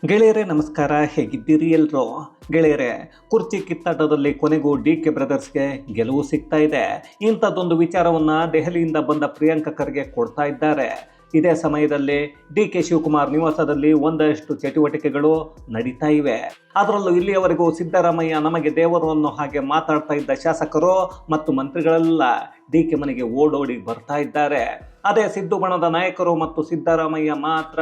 ಗೆಳೆಯರೇ ನಮಸ್ಕಾರ, ಹೇಗಿದ್ದೀರಿ ಎಲ್ರು? ಗೆಳೆಯರೇ, ಕುರ್ಚಿ ಕಿತ್ತಾಟದಲ್ಲಿ ಕೊನೆಗೂ ಡಿ.ಕೆ ಬ್ರದರ್ಸ್ಗೆ ಗೆಲುವು ಸಿಗ್ತಾ ಇದೆ. ಇಂಥದ್ದೊಂದು ವಿಚಾರವನ್ನು ದೆಹಲಿಯಿಂದ ಬಂದ ಪ್ರಿಯಾಂಕ ಖರ್ಗೆ ಕೊಡ್ತಾ ಇದ್ದಾರೆ. ಇದೇ ಸಮಯದಲ್ಲಿ ಡಿ.ಕೆ ಶಿವಕುಮಾರ್ ನಿವಾಸದಲ್ಲಿ ಒಂದಷ್ಟು ಚಟುವಟಿಕೆಗಳು ನಡೀತಾ ಇವೆ. ಅದರಲ್ಲೂ ಇಲ್ಲಿಯವರೆಗೂ ಸಿದ್ದರಾಮಯ್ಯ ನಮಗೆ ದೇವರು ಅನ್ನೋ ಹಾಗೆ ಮಾತಾಡ್ತಾ ಇದ್ದ ಶಾಸಕರು ಮತ್ತು ಮಂತ್ರಿಗಳೆಲ್ಲ ಡಿ.ಕೆ ಮನೆಗೆ ಓಡೋಡಿ ಬರ್ತಾ ಇದ್ದಾರೆ. ಅದೇ ಸಿದ್ದು ಬಣದ ನಾಯಕರು ಮತ್ತು ಸಿದ್ದರಾಮಯ್ಯ ಮಾತ್ರ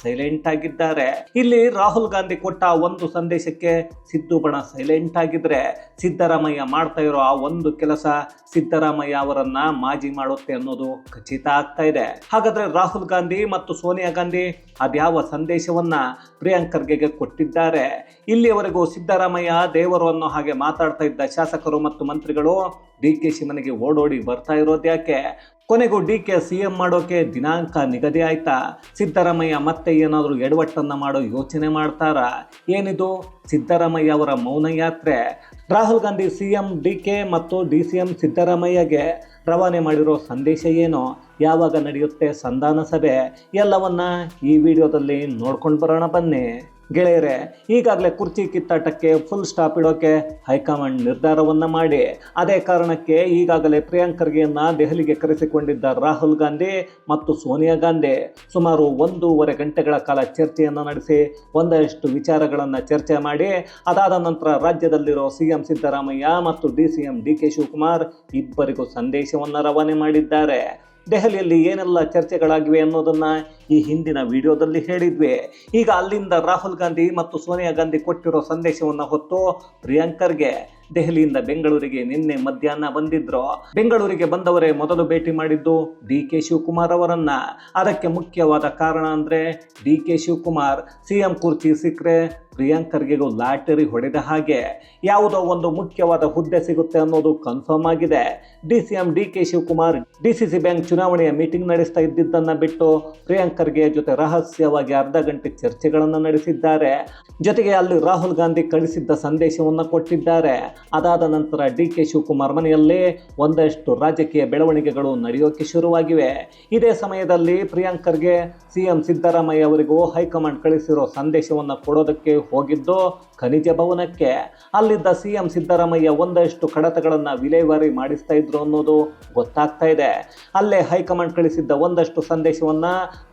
ಸೈಲೆಂಟ್ ಆಗಿದ್ದಾರೆ. ಇಲ್ಲಿ ರಾಹುಲ್ ಗಾಂಧಿ ಕೊಟ್ಟ ಒಂದು ಸಂದೇಶಕ್ಕೆ ಸಿದ್ದು ಬಣ ಸೈಲೆಂಟ್ ಆಗಿದ್ರೆ, ಸಿದ್ದರಾಮಯ್ಯ ಮಾಡ್ತಾ ಇರೋ ಆ ಒಂದು ಕೆಲಸ ಸಿದ್ದರಾಮಯ್ಯ ಅವರನ್ನ ಮಾಜಿ ಮಾಡುತ್ತೆ ಅನ್ನೋದು ಖಚಿತ ಆಗ್ತಾ ಇದೆ. ಹಾಗಾದ್ರೆ ರಾಹುಲ್ ಗಾಂಧಿ ಮತ್ತು ಸೋನಿಯಾ ಗಾಂಧಿ ಅದ್ಯಾವ ಸಂದೇಶವನ್ನ ಪ್ರಿಯಾಂಕ ಖರ್ಗೆಗೆ ಕೊಟ್ಟಿದ್ದಾರೆ? ಇಲ್ಲಿಯವರೆಗೂ ಸಿದ್ದರಾಮಯ್ಯ ದೇವರು ಅನ್ನೋ ಹಾಗೆ ಮಾತಾಡ್ತಾ ಇದ್ದ ಶಾಸಕರು ಮತ್ತು ಮಂತ್ರಿಗಳು ಡಿ.ಕೆ.ಶಿ ಮನೆಗೆ ಓಡೋಡಿ ಬರ್ತಾ ಇರೋದ್ಯಾಕೆ? ಕೊನೆಗೂ ಡಿ.ಕೆ ಸಿಎಂ ಮಾಡೋಕೆ ದಿನಾಂಕ ನಿಗದಿ ಆಯ್ತಾ? ಸಿದ್ದರಾಮಯ್ಯ ಮತ್ತೆ ಏನಾದರೂ ಎಡವಟ್ಟನ್ನು ಮಾಡೋ ಯೋಚನೆ ಮಾಡ್ತಾರಾ? ಏನಿದು ಸಿದ್ದರಾಮಯ್ಯ ಅವರ ಮೌನ ಯಾತ್ರೆ? ರಾಹುಲ್ ಗಾಂಧಿ ಸಿಎಂ ಡಿ.ಕೆ ಮತ್ತು ಡಿ.ಸಿ.ಎಂ ಸಿದ್ದರಾಮಯ್ಯಗೆ ರವಾನೆ ಮಾಡಿರೋ ಸಂದೇಶ ಏನು? ಯಾವಾಗ ನಡೆಯುತ್ತೆ ಸಂಧಾನ ಸಭೆ? ಎಲ್ಲವನ್ನ ಈ ವಿಡಿಯೋದಲ್ಲಿ ನೋಡ್ಕೊಂಡು ಬರೋಣ ಬನ್ನಿ. ಗೆಳೆಯರೇ, ಈಗಾಗಲೇ ಕುರ್ಚಿ ಕಿತ್ತಾಟಕ್ಕೆ ಫುಲ್ ಸ್ಟಾಪ್ ಇಡೋಕೆ ಹೈಕಮಾಂಡ್ ನಿರ್ಧಾರವನ್ನ ಮಾಡಿ, ಅದೇ ಕಾರಣಕ್ಕೆ ಈಗಾಗಲೇ ಪ್ರಿಯಾಂಕ ಖರ್ಗೆಯನ್ನ ದೆಹಲಿಗೆ ಕರೆಸಿಕೊಂಡಿದ್ದ ರಾಹುಲ್ ಗಾಂಧಿ ಮತ್ತು ಸೋನಿಯಾ ಗಾಂಧಿ ಸುಮಾರು 1.5 ಗಂಟೆಗಳ ಕಾಲ ಚರ್ಚೆಯನ್ನು ನಡೆಸಿ ಒಂದಷ್ಟು ವಿಚಾರಗಳನ್ನು ಚರ್ಚೆ ಮಾಡಿ, ಅದಾದ ನಂತರ ರಾಜ್ಯದಲ್ಲಿರೋ ಸಿಎಂ ಸಿದ್ದರಾಮಯ್ಯ ಮತ್ತು ಡಿ.ಸಿ.ಎಂ ಡಿ.ಕೆ ಶಿವಕುಮಾರ್ ಇಬ್ಬರಿಗೂ ಸಂದೇಶವನ್ನು ರವಾನೆ ಮಾಡಿದ್ದಾರೆ. ದೆಹಲಿಯಲ್ಲಿ ಏನೆಲ್ಲ ಚರ್ಚೆಗಳಾಗಿವೆ ಅನ್ನೋದನ್ನ ಈ ಹಿಂದಿನ ವಿಡಿಯೋದಲ್ಲಿ ಹೇಳಿದ್ವಿ. ಈಗ ಅಲ್ಲಿಂದ ರಾಹುಲ್ ಗಾಂಧಿ ಮತ್ತು ಸೋನಿಯಾ ಗಾಂಧಿ ಕೊಟ್ಟಿರೋ ಸಂದೇಶವನ್ನು ಹೊತ್ತು ಪ್ರಿಯಾಂಕ ಖರ್ಗೆ ದೆಹಲಿಯಿಂದ ಬೆಂಗಳೂರಿಗೆ ನಿನ್ನೆ ಮಧ್ಯಾಹ್ನ ಬಂದಿದ್ರು. ಬೆಂಗಳೂರಿಗೆ ಬಂದವರೇ ಮೊದಲು ಭೇಟಿ ಮಾಡಿದ್ದು ಡಿ.ಕೆ ಶಿವಕುಮಾರ್ ಅವರನ್ನ. ಅದಕ್ಕೆ ಮುಖ್ಯವಾದ ಕಾರಣ ಅಂದ್ರೆ ಡಿ.ಕೆ ಶಿವಕುಮಾರ್ ಸಿಎಂ ಕುರ್ಚಿ ಸಿಕ್ಕರೆ ಪ್ರಿಯಾಂಕ ಖರ್ಗೆಗೂ ಲಾಟರಿ ಹೊಡೆದ ಹಾಗೆ. ಯಾವುದೋ ಒಂದು ಮುಖ್ಯವಾದ ಹುದ್ದೆ ಸಿಗುತ್ತೆ ಅನ್ನೋದು ಕನ್ಫರ್ಮ್ ಆಗಿದೆ. ಡಿ.ಸಿ.ಎಂ ಡಿ.ಕೆ ಶಿವಕುಮಾರ್ ಡಿ.ಸಿ.ಸಿ ಬ್ಯಾಂಕ್ ಚುನಾವಣೆಯ ಮೀಟಿಂಗ್ ನಡೆಸ್ತಾ ಇದ್ದಿದ್ದನ್ನ ಬಿಟ್ಟು ಪ್ರಿಯಾಂಕ ಖರ್ಗೆ ಜೊತೆ ರಹಸ್ಯವಾಗಿ ಅರ್ಧ ಗಂಟೆ ಚರ್ಚೆಗಳನ್ನು ನಡೆಸಿದ್ದಾರೆ. ಜೊತೆಗೆ ಅಲ್ಲಿ ರಾಹುಲ್ ಗಾಂಧಿ ಕಳಿಸಿದ್ದ ಸಂದೇಶವನ್ನು ಕೊಟ್ಟಿದ್ದಾರೆ. ಅದಾದ ನಂತರ ಡಿ.ಕೆ ಶಿವಕುಮಾರ್ ಮನೆಯಲ್ಲಿ ಒಂದಷ್ಟು ರಾಜಕೀಯ ಬೆಳವಣಿಗೆಗಳು ನಡೆಯೋಕೆ ಶುರುವಾಗಿವೆ. ಇದೇ ಸಮಯದಲ್ಲಿ ಪ್ರಿಯಾಂಕ ಖರ್ಗೆ ಸಿಎಂ ಸಿದ್ದರಾಮಯ್ಯ ಅವರಿಗೂ ಹೈಕಮಾಂಡ್ ಕಳಿಸಿರೋ ಸಂದೇಶವನ್ನು ಕೊಡೋದಕ್ಕೆ ಹೋಗಿದ್ದು ಖನಿಜ ಭವನಕ್ಕೆ. ಅಲ್ಲಿದ್ದ ಸಿಎಂ ಸಿದ್ದರಾಮಯ್ಯ ಒಂದಷ್ಟು ಕಡತಗಳನ್ನು ವಿಲೇವಾರಿ ಮಾಡಿಸ್ತಾ ಇದ್ರು ಅನ್ನೋದು ಗೊತ್ತಾಗ್ತಾ ಇದೆ. ಅಲ್ಲೇ ಹೈಕಮಾಂಡ್ ಕಳಿಸಿದ್ದ ಒಂದಷ್ಟು ಸಂದೇಶವನ್ನ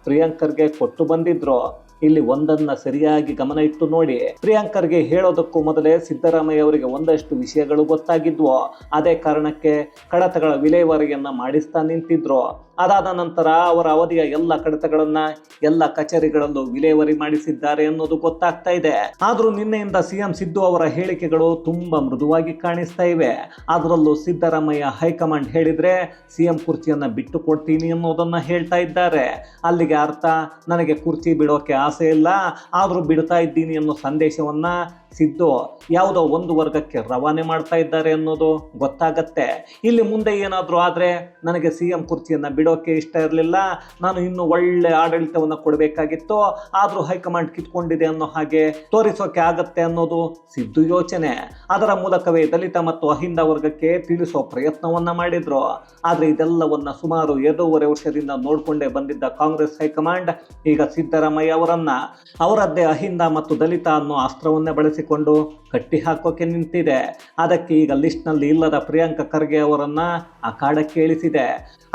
ಪ್ರಿಯಾಂಕ ಖರ್ಗೆ ಕೊಟ್ಟು ಬಂದಿದ್ರು. ಇಲ್ಲಿ ಒಂದನ್ನ ಸರಿಯಾಗಿ ಗಮನ ಇಟ್ಟು ನೋಡಿ. ಪ್ರಿಯಾಂಕ ಖರ್ಗೆ ಹೇಳೋದಕ್ಕೂ ಮೊದಲೇ ಸಿದ್ದರಾಮಯ್ಯ ಅವರಿಗೆ ಒಂದಷ್ಟು ವಿಷಯಗಳು ಗೊತ್ತಾಗಿದ್ವು. ಅದೇ ಕಾರಣಕ್ಕೆ ಕಡತಗಳ ವಿಲೇವಾರಿಯನ್ನ ಮಾಡಿಸ್ತಾ ನಿಂತಿದ್ರು. ಅದಾದ ನಂತರ ಅವರ ಅವಧಿಯ ಎಲ್ಲ ಕಡತಗಳನ್ನ ಎಲ್ಲ ಕಚೇರಿಗಳಲ್ಲೂ ವಿಲೇವಾರಿ ಮಾಡಿಸಿದ್ದಾರೆ ಅನ್ನೋದು ಗೊತ್ತಾಗ್ತಾ ಇದೆ. ಆದ್ರೂ ನಿನ್ನೆಯಿಂದ ಸಿಎಂ ಸಿದ್ದು ಅವರ ಹೇಳಿಕೆಗಳು ತುಂಬಾ ಮೃದುವಾಗಿ ಕಾಣಿಸ್ತಾ ಇವೆ. ಅದರಲ್ಲೂ ಸಿದ್ದರಾಮಯ್ಯ ಹೈಕಮಾಂಡ್ ಹೇಳಿದ್ರೆ ಸಿಎಂ ಕುರ್ಚಿಯನ್ನ ಬಿಟ್ಟು ಕೊಡ್ತೀನಿ ಅನ್ನೋದನ್ನ ಹೇಳ್ತಾ ಇದ್ದಾರೆ. ಅಲ್ಲಿಗೆ ಅರ್ಥ ನನಗೆ ಕುರ್ಚಿ ಬಿಡೋಕೆ ಆಸೆ ಇಲ್ಲ, ಆದ್ರೂ ಬಿಡ್ತಾ ಇದ್ದೀನಿ ಅನ್ನೋ ಸಂದೇಶವನ್ನ ಸಿದ್ದು ಯಾವುದೋ ಒಂದು ವರ್ಗಕ್ಕೆ ರವಾನೆ ಮಾಡ್ತಾ ಇದ್ದಾರೆ ಅನ್ನೋದು ಗೊತ್ತಾಗತ್ತೆ. ಇಲ್ಲಿ ಮುಂದೆ ಏನಾದರೂ ಆದರೆ ನನಗೆ ಸಿಎಂ ಕುರ್ಚಿಯನ್ನು ಬಿಡೋಕೆ ಇಷ್ಟ ಇರಲಿಲ್ಲ, ನಾನು ಇನ್ನೂ ಒಳ್ಳೆ ಆಡಳಿತವನ್ನು ಕೊಡಬೇಕಾಗಿತ್ತು, ಆದರೂ ಹೈಕಮಾಂಡ್ ಕಿತ್ಕೊಂಡಿದೆ ಅನ್ನೋ ಹಾಗೆ ತೋರಿಸೋಕೆ ಆಗತ್ತೆ ಅನ್ನೋದು ಸಿದ್ದು ಯೋಚನೆ. ಅದರ ಮೂಲಕವೇ ದಲಿತ ಮತ್ತು ಅಹಿಂದ ವರ್ಗಕ್ಕೆ ತಿಳಿಸೋ ಪ್ರಯತ್ನವನ್ನ ಮಾಡಿದ್ರು. ಆದರೆ ಇದೆಲ್ಲವನ್ನ ಸುಮಾರು 2.5 ವರ್ಷದಿಂದ ನೋಡಿಕೊಂಡೇ ಬಂದಿದ್ದ ಕಾಂಗ್ರೆಸ್ ಹೈಕಮಾಂಡ್ ಈಗ ಸಿದ್ದರಾಮಯ್ಯ ಅವರನ್ನ ಅವರದ್ದೇ ಅಹಿಂದ ಮತ್ತು ದಲಿತ ಅನ್ನೋ ಅಸ್ತ್ರವನ್ನೇ ಬಳಸಿಕೊಂಡು ಕಟ್ಟಿ ಹಾಕೋಕೆ ನಿಂತಿದೆ. ಅದಕ್ಕೆ ಈಗ ಲಿಸ್ಟ್ನಲ್ಲಿ ಇಲ್ಲದ ಪ್ರಿಯಾಂಕ ಖರ್ಗೆ ಅವರನ್ನ ಅಖಾಡಕ್ಕೆ ಇಳಿಸಿದೆ.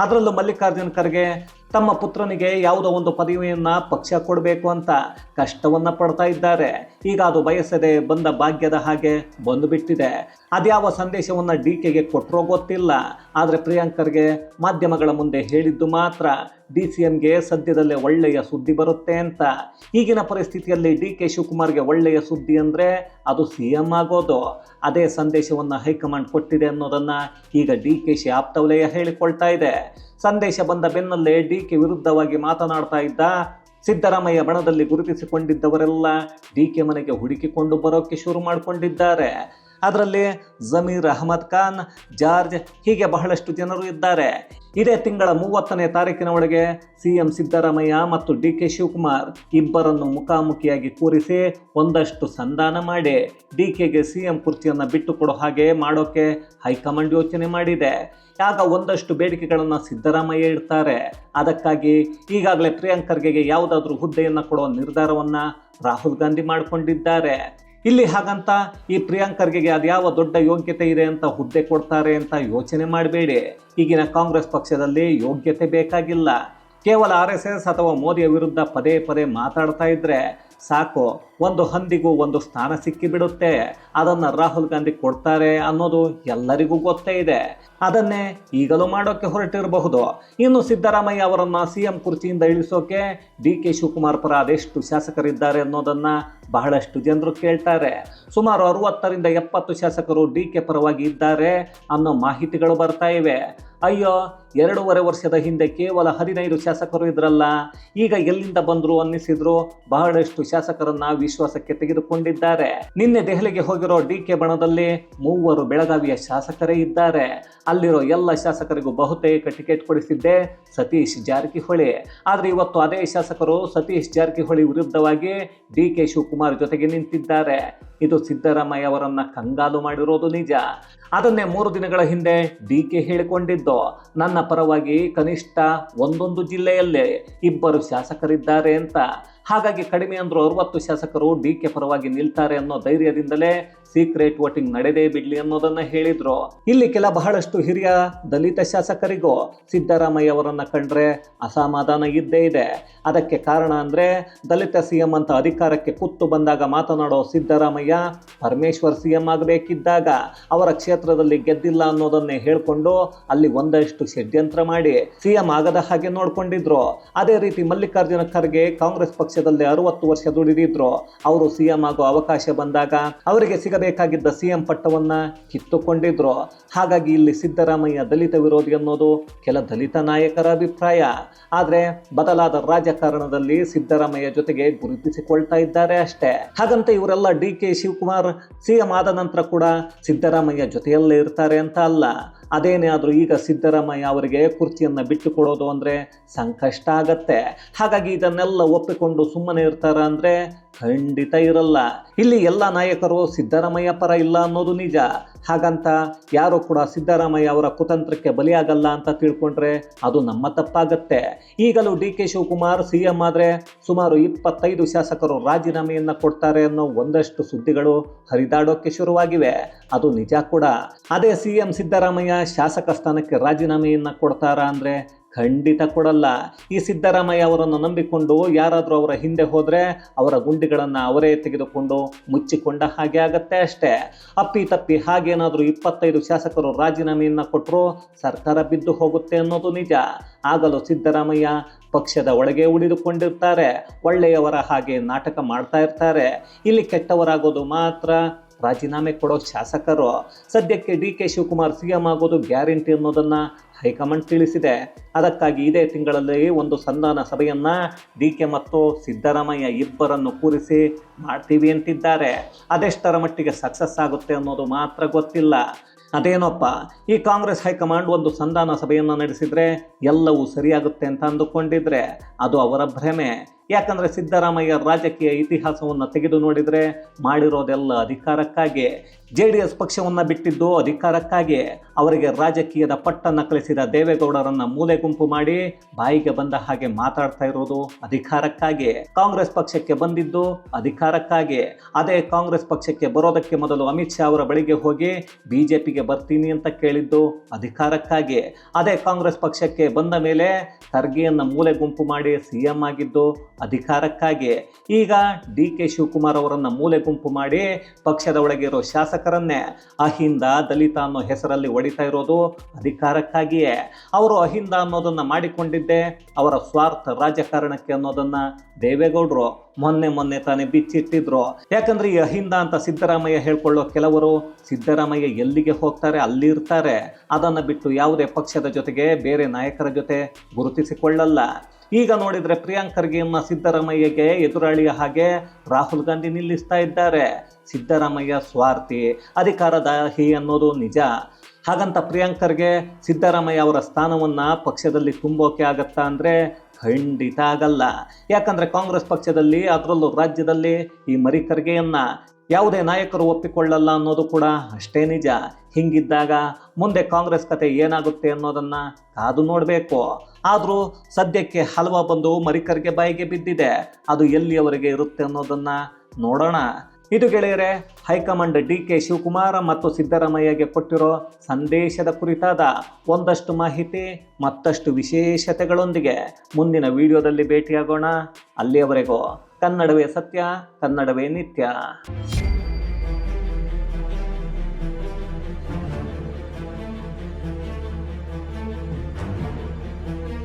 ಅದರಲ್ಲೂ ಮಲ್ಲಿಕಾರ್ಜುನ್ ಖರ್ಗೆ ತಮ್ಮ ಪುತ್ರನಿಗೆ ಯಾವುದೋ ಒಂದು ಪದವಿಯನ್ನ ಪಕ್ಷ ಕೊಡಬೇಕು ಅಂತ ಕಷ್ಟವನ್ನ ಪಡ್ತಾ ಇದ್ದಾರೆ. ಈಗ ಅದು ಬಯಸದೆ ಬಂದ ಭಾಗ್ಯದ ಹಾಗೆ ಬಂದುಬಿಟ್ಟಿದೆ. ಅದ್ಯಾವ ಸಂದೇಶವನ್ನ ಡಿ.ಕೆಗೆ ಕೊಟ್ಟರೋ ಗೊತ್ತಿಲ್ಲ. ಆದರೆ ಪ್ರಿಯಾಂಕ ಖರ್ಗೆ ಮಾಧ್ಯಮಗಳ ಮುಂದೆ ಹೇಳಿದ್ದು ಮಾತ್ರ ಡಿ.ಸಿ.ಎಂಗೆ ಸದ್ಯದಲ್ಲೇ ಒಳ್ಳೆಯ ಸುದ್ದಿ ಬರುತ್ತೆ ಅಂತ. ಈಗಿನ ಪರಿಸ್ಥಿತಿಯಲ್ಲಿ ಡಿ.ಕೆ ಶಿವಕುಮಾರ್ಗೆ ಒಳ್ಳೆಯ ಸುದ್ದಿ ಅಂದರೆ ಅದು ಸಿಎಂ ಆಗೋದು. ಅದೇ ಸಂದೇಶವನ್ನು ಹೈಕಮಾಂಡ್ ಕೊಟ್ಟಿದೆ ಅನ್ನೋದನ್ನ ಈಗ ಡಿ.ಕೆ.ಶಿ ಆಪ್ತವಲಯ ಹೇಳಿಕೊಳ್ತಾ ಇದೆ. ಸಂದೇಶ ಬಂದ ಬೆನ್ನಲ್ಲೇ ಡಿ.ಕೆ ವಿರುದ್ಧವಾಗಿ ಮಾತನಾಡ್ತಾ ಇದ್ದ ಸಿದ್ದರಾಮಯ್ಯ ಬಣದಲ್ಲಿ ಗುರುತಿಸಿಕೊಂಡಿದ್ದವರೆಲ್ಲ ಡಿ.ಕೆ ಮನೆಗೆ ಹುಡುಕಿಕೊಂಡು ಬರೋಕೆ ಶುರು ಮಾಡಿಕೊಂಡಿದ್ದಾರೆ. ಅದರಲ್ಲಿ ಜಮೀರ್ ಅಹಮದ್ ಖಾನ್, ಜಾರ್ಜ್ ಹೀಗೆ ಬಹಳಷ್ಟು ಜನರು ಇದ್ದಾರೆ. ಇದೇ ತಿಂಗಳ 30ನೇ ತಾರೀಕಿನ ಒಳಗೆ ಸಿಎಂ ಸಿದ್ದರಾಮಯ್ಯ ಮತ್ತು ಡಿ.ಕೆ. ಶಿವಕುಮಾರ್ ಇಬ್ಬರನ್ನು ಮುಖಾಮುಖಿಯಾಗಿ ಕೂರಿಸಿ ಒಂದಷ್ಟು ಸಂಧಾನ ಮಾಡಿ ಡಿ.ಕೆ.ಗೆ ಸಿಎಂ ಕುರ್ಚಿಯನ್ನು ಬಿಟ್ಟು ಕೊಡೋ ಹಾಗೆ ಮಾಡೋಕೆ ಹೈಕಮಾಂಡ್ ಯೋಚನೆ ಮಾಡಿದೆ. ಆಗ ಒಂದಷ್ಟು ಬೇಡಿಕೆಗಳನ್ನು ಸಿದ್ದರಾಮಯ್ಯ ಇಡ್ತಾರೆ. ಅದಕ್ಕಾಗಿ ಈಗಾಗಲೇ ಪ್ರಿಯಾಂಕ್ ಖರ್ಗೆಗೆ ಯಾವುದಾದ್ರೂ ಹುದ್ದೆಯನ್ನು ಕೊಡೋ ನಿರ್ಧಾರವನ್ನು ರಾಹುಲ್ ಗಾಂಧಿ ಮಾಡಿಕೊಂಡಿದ್ದಾರೆ. ಇಲ್ಲಿ ಹಾಗಂತ ಈ ಪ್ರಿಯಾಂಕ್ ಖರ್ಗೆಗೆ ಅದ್ಯಾವ ದೊಡ್ಡ ಯೋಗ್ಯತೆ ಇದೆ ಅಂತ ಹುದ್ದೆ ಕೊಡ್ತಾರೆ ಅಂತ ಯೋಚನೆ ಮಾಡಬೇಡಿ. ಈಗಿನ ಕಾಂಗ್ರೆಸ್ ಪಕ್ಷದಲ್ಲಿ ಯೋಗ್ಯತೆ ಬೇಕಾಗಿಲ್ಲ. ಕೇವಲ RSS ಅಥವಾ ಮೋದಿಯ ವಿರುದ್ಧ ಪದೇ ಪದೇ ಮಾತಾಡ್ತಾ ಇದ್ರೆ ಸಾಕು, ಒಂದು ಹಂದಿಗೂ ಒಂದು ಸ್ಥಾನ ಸಿಕ್ಕಿಬಿಡುತ್ತೆ. ಅದನ್ನು ರಾಹುಲ್ ಗಾಂಧಿ ಕೊಡ್ತಾರೆ ಅನ್ನೋದು ಎಲ್ಲರಿಗೂ ಗೊತ್ತೇ ಇದೆ. ಅದನ್ನೇ ಈಗಲೂ ಮಾಡೋಕ್ಕೆ ಹೊರಟಿರಬಹುದು. ಇನ್ನು ಸಿದ್ದರಾಮಯ್ಯ ಅವರನ್ನು ಸಿಎಂ ಕುರ್ಚಿಯಿಂದ ಇಳಿಸೋಕೆ ಡಿ.ಕೆ. ಶಿವಕುಮಾರ್ ಪರ ಅದೆಷ್ಟು ಶಾಸಕರಿದ್ದಾರೆ ಅನ್ನೋದನ್ನು ಬಹಳಷ್ಟು ಜನರು ಕೇಳ್ತಾರೆ. ಸುಮಾರು 60ರಿಂದ 70 ಶಾಸಕರು ಡಿ.ಕೆ. ಪರವಾಗಿ ಇದ್ದಾರೆ ಅನ್ನೋ ಮಾಹಿತಿಗಳು ಬರ್ತಾ ಇವೆ. ಅಯ್ಯೋ, 2.5 ವರ್ಷದ ಹಿಂದೆ ಕೇವಲ 15 ಶಾಸಕರು ಇದ್ರಲ್ಲ, ಈಗ ಎಲ್ಲಿಂದ ಬಂದರು ಅನ್ನಿಸಿದ್ರು ಬಹಳಷ್ಟು ಶಾಸಕರನ್ನ ವಿಶ್ವಾಸಕ್ಕೆ ತೆಗೆದುಕೊಂಡಿದ್ದಾರೆ. ನಿನ್ನೆ ದೆಹಲಿಗೆ ಹೋಗಿರೋ ಡಿ.ಕೆ. ಬಣದಲ್ಲಿ 3 ಬೆಳಗಾವಿಯ ಶಾಸಕರೇ ಇದ್ದಾರೆ. ಅಲ್ಲಿರೋ ಎಲ್ಲ ಶಾಸಕರಿಗೂ ಬಹುತೇಕ ಟಿಕೆಟ್ ಕೊಡಿಸಿದ್ದೆ ಸತೀಶ್ ಜಾರಕಿಹೊಳಿ. ಆದರೆ ಇವತ್ತು ಅದೇ ಶಾಸಕರು ಸತೀಶ್ ಜಾರಕಿಹೊಳಿ ವಿರುದ್ಧವಾಗಿ ಡಿ.ಕೆ. ಶಿವಕುಮಾರ್ ಜೊತೆಗೆ ನಿಂತಿದ್ದಾರೆ. ಇದು ಸಿದ್ದರಾಮಯ್ಯ ಅವರನ್ನ ಕಂಗಾಲು ಮಾಡಿರೋದು ನಿಜ. ಅದನ್ನೇ 3 ದಿನಗಳ ಹಿಂದೆ ಡಿ.ಕೆ. ಹೇಳಿಕೊಂಡಿದ್ದು, ನನ್ನ ಪರವಾಗಿ ಕನಿಷ್ಠ ಒಂದೊಂದು ಜಿಲ್ಲೆಯಲ್ಲೇ 2 ಶಾಸಕರಿದ್ದಾರೆ ಅಂತ. ಹಾಗಾಗಿ ಕಡಿಮೆ ಅಂದರೂ 60 ಶಾಸಕರು ಡಿ.ಕೆ. ಪರವಾಗಿ ನಿಲ್ತಾರೆ ಅನ್ನೋ ಧೈರ್ಯದಿಂದಲೇ ಸೀಕ್ರೆಟ್ ವೋಟಿಂಗ್ ನಡೆದೇ ಬಿಡ್ಲಿ ಅನ್ನೋದನ್ನ ಹೇಳಿದ್ರು. ಇಲ್ಲಿ ಬಹಳಷ್ಟು ಹಿರಿಯ ದಲಿತ ಶಾಸಕರಿಗೂ ಸಿದ್ದರಾಮಯ್ಯ ಅವರನ್ನ ಕಂಡ್ರೆ ಅಸಮಾಧಾನ ಇದ್ದೇ ಇದೆ. ಅದಕ್ಕೆ ಕಾರಣ ಅಂದ್ರೆ ದಲಿತ ಸಿಎಂ ಅಂತ ಅಧಿಕಾರಕ್ಕೆ ಕುತ್ತು ಬಂದಾಗ ಮಾತನಾಡೋ ಸಿದ್ದರಾಮಯ್ಯ ಪರಮೇಶ್ವರ್ ಸಿಎಂ ಆಗಬೇಕಿದ್ದಾಗ ಅವರ ಕ್ಷೇತ್ರದಲ್ಲಿ ಗೆದ್ದಿಲ್ಲ ಅನ್ನೋದನ್ನೇ ಹೇಳ್ಕೊಂಡು ಅಲ್ಲಿ ಒಂದಷ್ಟು ಷಡ್ಯಂತ್ರ ಮಾಡಿ ಸಿಎಂ ಆಗದ ಹಾಗೆ ನೋಡ್ಕೊಂಡಿದ್ರು. ಅದೇ ರೀತಿ ಮಲ್ಲಿಕಾರ್ಜುನ ಖರ್ಗೆ ಕಾಂಗ್ರೆಸ್ ಪಕ್ಷದಲ್ಲಿ 60 ವರ್ಷ ದುಡಿದಿದ್ರು. ಅವರು ಸಿಎಂ ಆಗೋ ಅವಕಾಶ ಬಂದಾಗ ಅವರಿಗೆ ಸಿಗಬೇಕಾಗಿದ್ದ ಸಿಎಂ ಪಟ್ಟವನ್ನ ಕಿತ್ತುಕೊಂಡಿದ್ರು. ಹಾಗಾಗಿ ಇಲ್ಲಿ ಸಿದ್ದರಾಮಯ್ಯ ದಲಿತ ವಿರೋಧಿ ಅನ್ನೋದು ಕೆಲ ದಲಿತ ನಾಯಕರ ಅಭಿಪ್ರಾಯ. ಆದರೆ ಬದಲಾದ ರಾಜಕಾರಣದಲ್ಲಿ ಸಿದ್ದರಾಮಯ್ಯ ಜೊತೆಗೆ ಗುರುತಿಸಿಕೊಳ್ತಾ ಇದ್ದಾರೆ ಅಷ್ಟೇ. ಹಾಗಂತ ಇವರೆಲ್ಲ ಡಿ.ಕೆ. ಶಿವಕುಮಾರ್ ಸಿಎಂ ಆದ ನಂತರ ಕೂಡ ಸಿದ್ದರಾಮಯ್ಯ ಜೊತೆಯಲ್ಲೇ ಇರ್ತಾರೆ ಅಂತ ಅಲ್ಲ. ಅದೇನೇ ಆದರೂ ಈಗ ಸಿದ್ದರಾಮಯ್ಯ ಅವರಿಗೆ ಕುರ್ಚಿಯನ್ನು ಬಿಟ್ಟು ಕೊಡೋದು ಅಂದರೆ ಸಂಕಷ್ಟ ಆಗತ್ತೆ. ಹಾಗಾಗಿ ಇದನ್ನೆಲ್ಲ ಒಪ್ಪಿಕೊಂಡು ಸುಮ್ಮನೆ ಇರ್ತಾರ ಅಂದರೆ ಖಂಡಿತ ಇರಲ್ಲ. ಇಲ್ಲಿ ಎಲ್ಲ ನಾಯಕರು ಸಿದ್ದರಾಮಯ್ಯ ಪರ ಇಲ್ಲ ಅನ್ನೋದು ನಿಜ. ಹಾಗಂತ ಯಾರು ಕೂಡ ಸಿದ್ದರಾಮಯ್ಯ ಅವರ ಕುತಂತ್ರಕ್ಕೆ ಬಲಿಯಾಗಲ್ಲ ಅಂತ ತಿಳ್ಕೊಂಡ್ರೆ ಅದು ನಮ್ಮ ತಪ್ಪಾಗತ್ತೆ. ಈಗಲೂ ಡಿ.ಕೆ. ಶಿವಕುಮಾರ್ ಸಿಎಂ ಆದರೆ ಸುಮಾರು 25 ಶಾಸಕರು ರಾಜೀನಾಮೆಯನ್ನು ಕೊಡ್ತಾರೆ ಅನ್ನೋ ಒಂದಷ್ಟು ಸುದ್ದಿಗಳು ಹರಿದಾಡೋಕ್ಕೆ ಶುರುವಾಗಿವೆ. ಅದು ನಿಜ ಕೂಡ. ಅದೇ ಸಿಎಂ ಸಿದ್ದರಾಮಯ್ಯ ಶಾಸಕ ಸ್ಥಾನಕ್ಕೆ ರಾಜೀನಾಮೆಯನ್ನು ಕೊಡ್ತಾರಾ ಅಂದರೆ ಖಂಡಿತ ಕೊಡಲ್ಲ. ಈ ಸಿದ್ದರಾಮಯ್ಯ ಅವರನ್ನು ನಂಬಿಕೊಂಡು ಯಾರಾದರೂ ಅವರ ಹಿಂದೆ ಹೋದರೆ ಅವರ ಗುಂಡಿಗಳನ್ನು ಅವರೇ ತೆಗೆದುಕೊಂಡು ಮುಚ್ಚಿಕೊಂಡ ಹಾಗೆ ಆಗತ್ತೆ ಅಷ್ಟೇ. ಅಪ್ಪಿ ತಪ್ಪಿ ಹಾಗೇನಾದರೂ 25 ಶಾಸಕರು ರಾಜೀನಾಮೆಯನ್ನು ಕೊಟ್ಟರು ಸರ್ಕಾರ ಬಿದ್ದು ಹೋಗುತ್ತೆ ಅನ್ನೋದು ನಿಜ. ಆಗಲೂ ಸಿದ್ದರಾಮಯ್ಯ ಪಕ್ಷದ ಒಳಗೆ ಉಳಿದುಕೊಂಡಿರ್ತಾರೆ. ಒಳ್ಳೆಯವರ ಹಾಗೆ ನಾಟಕ ಮಾಡ್ತಾ ಇರ್ತಾರೆ. ಇಲ್ಲಿ ಕೆಟ್ಟವರಾಗೋದು ಮಾತ್ರ ರಾಜೀನಾಮೆ ಕೊಡೋ ಶಾಸಕರು. ಸದ್ಯಕ್ಕೆ ಡಿ.ಕೆ. ಶಿವಕುಮಾರ್ ಸಿಎಂ ಆಗೋದು ಗ್ಯಾರಂಟಿ ಅನ್ನೋದನ್ನು ಹೈಕಮಾಂಡ್ ತಿಳಿಸಿದೆ. ಅದಕ್ಕಾಗಿ ಇದೇ ತಿಂಗಳಲ್ಲಿ ಒಂದು ಸಂಧಾನ ಸಭೆಯನ್ನು ಡಿ.ಕೆ. ಮತ್ತು ಸಿದ್ದರಾಮಯ್ಯ ಇಬ್ಬರನ್ನು ಕೂರಿಸಿ ಮಾಡ್ತೀವಿ ಅಂತಿದ್ದಾರೆ. ಅದೆಷ್ಟರ ಮಟ್ಟಿಗೆ ಸಕ್ಸಸ್ ಆಗುತ್ತೆ ಅನ್ನೋದು ಮಾತ್ರ ಗೊತ್ತಿಲ್ಲ. ಅದೇನೋಪ್ಪ, ಈ ಕಾಂಗ್ರೆಸ್ ಹೈಕಮಾಂಡ್ ಒಂದು ಸಂಧಾನ ಸಭೆಯನ್ನು ನಡೆಸಿದರೆ ಎಲ್ಲವೂ ಸರಿಯಾಗುತ್ತೆ ಅಂತ ಅಂದುಕೊಂಡಿದ್ರೆ ಅದು ಅವರ ಭ್ರಮೆ. ಯಾಕಂದರೆ ಸಿದ್ದರಾಮಯ್ಯ ರಾಜಕೀಯ ಇತಿಹಾಸವನ್ನು ತೆಗೆದು ನೋಡಿದರೆ ಮಾಡಿರೋದೆಲ್ಲ ಅಧಿಕಾರಕ್ಕಾಗಿ. JDS ಪಕ್ಷವನ್ನು ಬಿಟ್ಟಿದ್ದು ಅಧಿಕಾರಕ್ಕಾಗಿ. ಅವರಿಗೆ ರಾಜಕೀಯದ ಪಟ್ಟನ್ನು ಕಲಿಸಿದ ದೇವೇಗೌಡರನ್ನು ಮೂಲೆ ಗುಂಪು ಮಾಡಿ ಬಾಯಿಗೆ ಬಂದ ಹಾಗೆ ಮಾತಾಡ್ತಾ ಇರೋದು ಅಧಿಕಾರಕ್ಕಾಗಿ. ಕಾಂಗ್ರೆಸ್ ಪಕ್ಷಕ್ಕೆ ಬಂದಿದ್ದು ಅಧಿಕಾರಕ್ಕಾಗಿ. ಅದೇ ಕಾಂಗ್ರೆಸ್ ಪಕ್ಷಕ್ಕೆ ಬರೋದಕ್ಕೆ ಮೊದಲು ಅಮಿತ್ ಶಾ ಅವರ ಬಳಿಗೆ ಹೋಗಿ BJPಗೆ ಬರ್ತೀನಿ ಅಂತ ಕೇಳಿದ್ದು ಅಧಿಕಾರಕ್ಕಾಗಿ. ಅದೇ ಕಾಂಗ್ರೆಸ್ ಪಕ್ಷಕ್ಕೆ ಬಂದ ಮೇಲೆ ಖರ್ಗೆಯನ್ನು ಮೂಲೆ ಗುಂಪು ಮಾಡಿ ಸಿಎಂ ಆಗಿದ್ದು ಅಧಿಕಾರಕ್ಕಾಗಿ. ಈಗ ಡಿ.ಕೆ. ಶಿವಕುಮಾರ್ ಅವರನ್ನು ಮೂಲೆ ಗುಂಪು ಮಾಡಿ ಪಕ್ಷದ ಒಳಗಿರೋ ಶಾಸಕರನ್ನೇ ಅಹಿಂದ ದಲಿತ ಅನ್ನೋ ಹೆಸರಲ್ಲಿ ಹೊಡಿತಾ ಇರೋದು ಅಧಿಕಾರಕ್ಕಾಗಿಯೇ. ಅವರು ಅಹಿಂದ ಅನ್ನೋದನ್ನು ಮಾಡಿಕೊಂಡಿದ್ದೇ ಅವರ ಸ್ವಾರ್ಥ ರಾಜಕಾರಣಕ್ಕೆ ಅನ್ನೋದನ್ನು ದೇವೇಗೌಡರು ಮೊನ್ನೆ ತಾನೇ ಬಿಚ್ಚಿಟ್ಟಿದ್ರು. ಯಾಕಂದ್ರೆ ಈ ಅಹಿಂದ ಅಂತ ಸಿದ್ದರಾಮಯ್ಯ ಹೇಳ್ಕೊಳ್ಳೋ ಕೆಲವರು ಸಿದ್ದರಾಮಯ್ಯ ಎಲ್ಲಿಗೆ ಹೋಗ್ತಾರೆ ಅಲ್ಲಿ ಇರ್ತಾರೆ. ಅದನ್ನು ಬಿಟ್ಟು ಯಾವುದೇ ಪಕ್ಷದ ಜೊತೆಗೆ ಬೇರೆ ನಾಯಕರ ಜೊತೆ ಗುರುತಿಸಿಕೊಳ್ಳಲ್ಲ. ಈಗ ನೋಡಿದರೆ ಪ್ರಿಯಾಂಕ್ ಖರ್ಗೆಯನ್ನ ಸಿದ್ದರಾಮಯ್ಯಗೆ ಎದುರಾಳಿಯ ಹಾಗೆ ರಾಹುಲ್ ಗಾಂಧಿ ನಿಲ್ಲಿಸ್ತಾ ಇದ್ದಾರೆ. ಸಿದ್ದರಾಮಯ್ಯ ಸ್ವಾರ್ಥಿ, ಅಧಿಕಾರದಾಹಿ ಅನ್ನೋದು ನಿಜ. ಹಾಗಂತ ಪ್ರಿಯಾಂಕ್ ಖರ್ಗೆ ಸಿದ್ದರಾಮಯ್ಯ ಅವರ ಸ್ಥಾನವನ್ನು ಪಕ್ಷದಲ್ಲಿ ತುಂಬೋಕೆ ಆಗತ್ತಾ ಅಂದರೆ ಖಂಡಿತ ಆಗಲ್ಲ. ಯಾಕಂದರೆ ಕಾಂಗ್ರೆಸ್ ಪಕ್ಷದಲ್ಲಿ, ಅದರಲ್ಲೂ ರಾಜ್ಯದಲ್ಲಿ ಈ ಮರಿ ಖರ್ಗೆಯನ್ನ ಯಾವುದೇ ನಾಯಕರು ಒಪ್ಪಿಕೊಳ್ಳಲ್ಲ ಅನ್ನೋದು ಕೂಡ ಅಷ್ಟೇ ನಿಜ. ಹಿಂಗಿದ್ದಾಗ ಮುಂದೆ ಕಾಂಗ್ರೆಸ್ ಕತೆ ಏನಾಗುತ್ತೆ ಅನ್ನೋದನ್ನು ಕಾದು ನೋಡಬೇಕು. ಆದರೂ ಸದ್ಯಕ್ಕೆ ಹಲ್ವಾ ಬಂದು ಮರಿ ಖರ್ಗೆ ಬಾಯಿಗೆ ಬಿದ್ದಿದೆ. ಅದು ಎಲ್ಲಿಯವರೆಗೆ ಇರುತ್ತೆ ಅನ್ನೋದನ್ನು ನೋಡೋಣ. ಇದು ಗೆಳೆಯರೆ, ಹೈಕಮಾಂಡ್ DK ಶಿವಕುಮಾರ್ ಮತ್ತು ಸಿದ್ದರಾಮಯ್ಯಗೆ ಕೊಟ್ಟಿರೋ ಸಂದೇಶದ ಕುರಿತಾದ ಒಂದಷ್ಟು ಮಾಹಿತಿ, ಮತ್ತಷ್ಟು ವಿಶೇಷತೆಗಳೊಂದಿಗೆ ಮುಂದಿನ ವಿಡಿಯೋದಲ್ಲಿ ಭೇಟಿಯಾಗೋಣ. ಅಲ್ಲಿಯವರೆಗೂ ಕನ್ನಡವೇ ಸತ್ಯ, ಕನ್ನಡವೇ ನಿತ್ಯ.